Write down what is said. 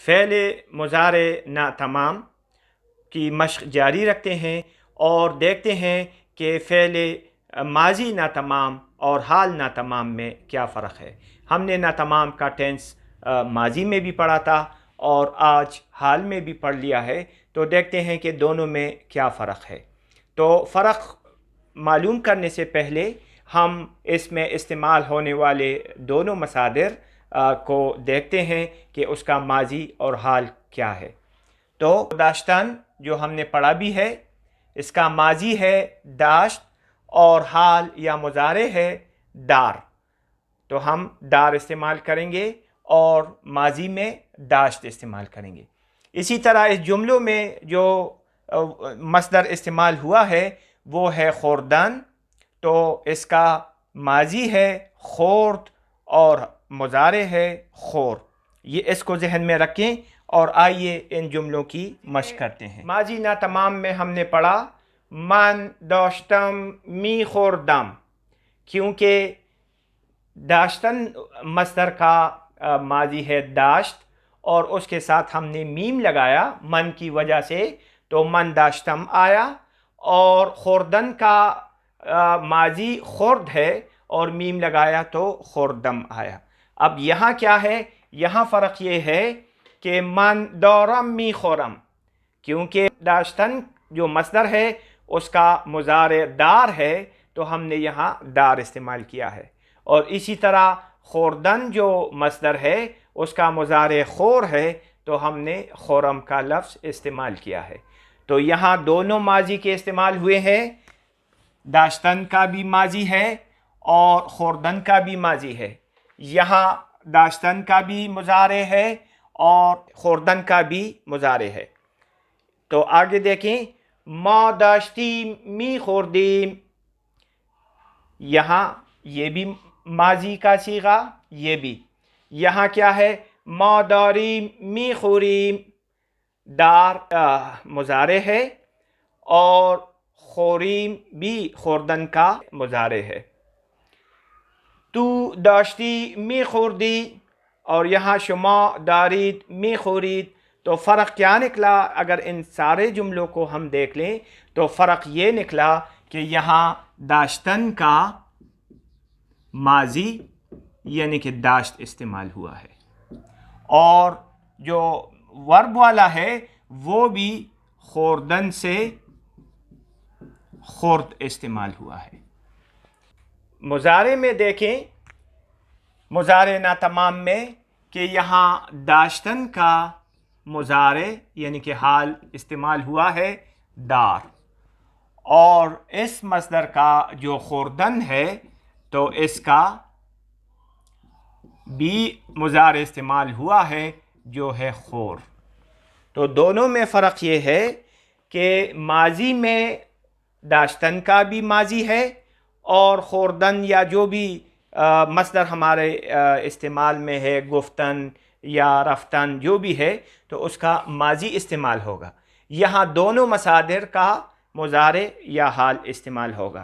فعل مضارع ناتمام کی مشق جاری رکھتے ہیں اور دیکھتے ہیں کہ فعل ماضی ناتمام اور حال ناتمام میں کیا فرق ہے۔ ہم نے ناتمام کا ٹینس ماضی میں بھی پڑھا تھا اور آج حال میں بھی پڑھ لیا ہے، تو دیکھتے ہیں کہ دونوں میں کیا فرق ہے۔ تو فرق معلوم کرنے سے پہلے ہم اس میں استعمال ہونے والے دونوں مصادر کو دیکھتے ہیں کہ اس کا ماضی اور حال کیا ہے۔ تو داشتن جو ہم نے پڑھا بھی ہے، اس کا ماضی ہے داشت اور حال یا مضارع ہے دار، تو ہم دار استعمال کریں گے اور ماضی میں داشت استعمال کریں گے۔ اسی طرح اس جملوں میں جو مصدر استعمال ہوا ہے وہ ہے خوردن، تو اس کا ماضی ہے خورد اور مضارع ہے خور۔ یہ اس کو ذہن میں رکھیں اور آئیے ان جملوں کی مشق کرتے ہیں۔ ماضی ناتمام میں ہم نے پڑھا من داشتم می خوردم، کیونکہ داشتن مصدر کا ماضی ہے داشت اور اس کے ساتھ ہم نے میم لگایا من کی وجہ سے، تو من داشتم آیا، اور خوردن کا ماضی خورد ہے اور میم لگایا تو خوردم آیا۔ اب یہاں کیا ہے؟ یہاں فرق یہ ہے کہ من دارم می خورم، کیونکہ داشتن جو مصدر ہے اس کا مضارع دار ہے تو ہم نے یہاں دار استعمال کیا ہے، اور اسی طرح خوردن جو مصدر ہے اس کا مضارع خور ہے تو ہم نے خورم کا لفظ استعمال کیا ہے۔ تو یہاں دونوں ماضی کے استعمال ہوئے ہیں، داشتن کا بھی ماضی ہے اور خوردن کا بھی ماضی ہے۔ یہاں داشتن کا بھی مضارع ہے اور خوردن کا بھی مضارع ہے۔ تو آگے دیکھیں، ما داشتیم می خوردیم، یہاں یہ بھی ماضی کا صیغہ، یہ بھی۔ یہاں کیا ہے؟ ما داریم می خوریم، دار مضارع ہے اور خوریم بھی خوردن کا مضارع ہے۔ تو داشتی می خوردی، اور یہاں شما دارید می خورید، تو فرق کیا نکلا؟ اگر ان سارے جملوں کو ہم دیکھ لیں تو فرق یہ نکلا کہ یہاں داشتن کا ماضی یعنی کہ داشت استعمال ہوا ہے، اور جو ورب والا ہے وہ بھی خوردن سے خورد استعمال ہوا ہے۔ مضارع میں دیکھیں، مضارع ناتمام میں کہ یہاں داشتن کا مضارع یعنی کہ حال استعمال ہوا ہے دار، اور اس مصدر کا جو خوردن ہے تو اس کا بھی مضارع استعمال ہوا ہے جو ہے خور۔ تو دونوں میں فرق یہ ہے کہ ماضی میں داشتن کا بھی ماضی ہے، اور خوردن یا جو بھی مصدر ہمارے استعمال میں ہے، گفتن یا رفتن جو بھی ہے، تو اس کا ماضی استعمال ہوگا۔ یہاں دونوں مصادر کا مضارع یا حال استعمال ہوگا۔